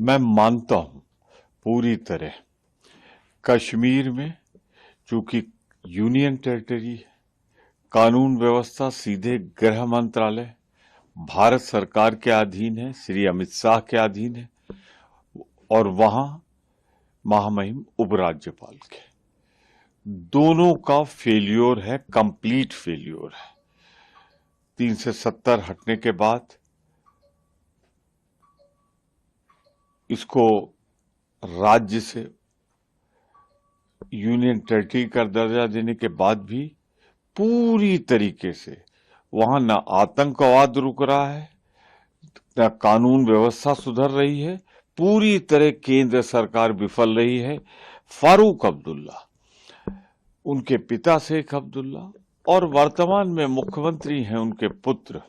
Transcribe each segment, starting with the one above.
मैं मानता हूं पूरी तरह कश्मीर में, चूंकि यूनियन टेरिटरी है, कानून व्यवस्था सीधे गृह मंत्रालय भारत सरकार के अधीन है, श्री अमित शाह के अधीन है, और वहां महामहिम उपराज्यपाल के। दोनों का फेल्योर है, कंप्लीट फेल्योर है। 370 हटने के बाद इसको राज्य से यूनियन टेरिटरी का दर्जा देने के बाद भी पूरी तरीके से वहां न आतंकवाद रुक रहा है, न कानून व्यवस्था सुधर रही है। पूरी तरह केंद्र सरकार विफल रही है। फारूक अब्दुल्ला, उनके पिता शेख अब्दुल्ला, और वर्तमान में मुख्यमंत्री हैं उनके पुत्र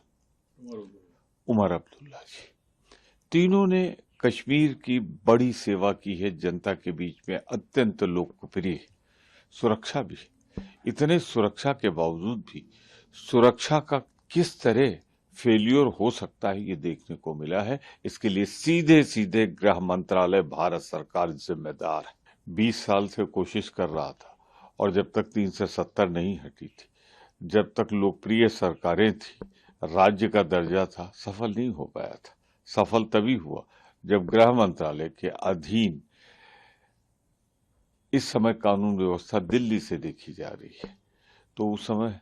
उमर अब्दुल्ला जी, तीनों ने कश्मीर की बड़ी सेवा की है। जनता के बीच में अत्यंत लोकप्रिय, सुरक्षा भी, इतने सुरक्षा के बावजूद भी सुरक्षा का किस तरह फेल्योर हो सकता है ये देखने को मिला है। इसके लिए सीधे सीधे गृह मंत्रालय भारत सरकार जिम्मेदार है। 20 साल से कोशिश कर रहा था, और जब तक 370 नहीं हटी थी, जब तक लोकप्रिय सरकारें थी, राज्य का दर्जा था, सफल नहीं हो पाया था। सफल तभी हुआ जब गृह मंत्रालय के अधीन इस समय कानून व्यवस्था दिल्ली से देखी जा रही है, तो उस समय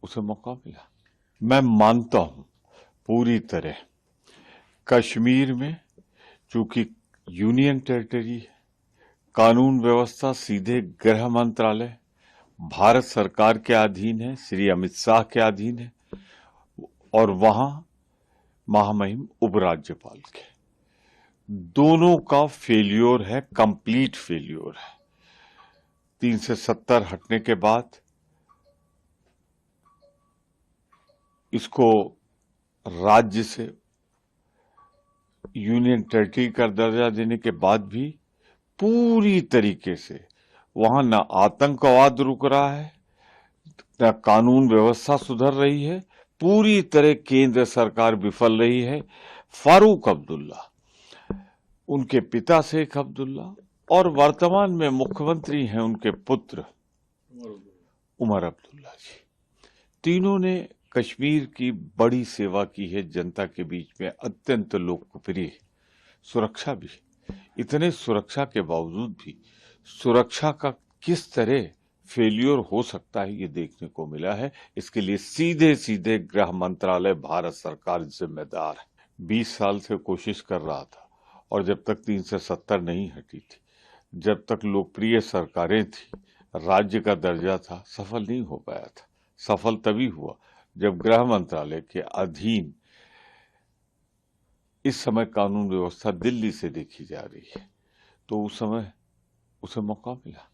उसे मौका मिला। मैं मानता हूं पूरी तरह कश्मीर में, चूंकि यूनियन टेरिटरी है, कानून व्यवस्था सीधे गृह मंत्रालय भारत सरकार के अधीन है, श्री अमित शाह के अधीन है, और वहां महामहिम उपराज्यपाल के। दोनों का फेल्योर है, कंप्लीट फेल्योर है। 370 हटने के बाद इसको राज्य से यूनियन टेरिटरी का दर्जा देने के बाद भी पूरी तरीके से वहां न आतंकवाद रुक रहा है, न कानून व्यवस्था सुधर रही है। पूरी तरह केंद्र सरकार विफल रही है। फारूक अब्दुल्ला, उनके पिता शेख अब्दुल्ला, और वर्तमान में मुख्यमंत्री हैं उनके पुत्र उमर अब्दुल्ला जी, तीनों ने कश्मीर की बड़ी सेवा की है। जनता के बीच में अत्यंत लोकप्रिय, सुरक्षा भी, इतने सुरक्षा के बावजूद भी सुरक्षा का किस तरह फेल्योर हो सकता है ये देखने को मिला है। इसके लिए सीधे सीधे गृह मंत्रालय भारत सरकार जिम्मेदार है। 20 साल से कोशिश कर रहा था, और जब तक 370 नहीं हटी थी, जब तक लोकप्रिय सरकारें थी, राज्य का दर्जा था, सफल नहीं हो पाया था। सफल तभी हुआ जब गृह मंत्रालय के अधीन इस समय कानून व्यवस्था दिल्ली से देखी जा रही है, तो उस समय उसे मौका मिला।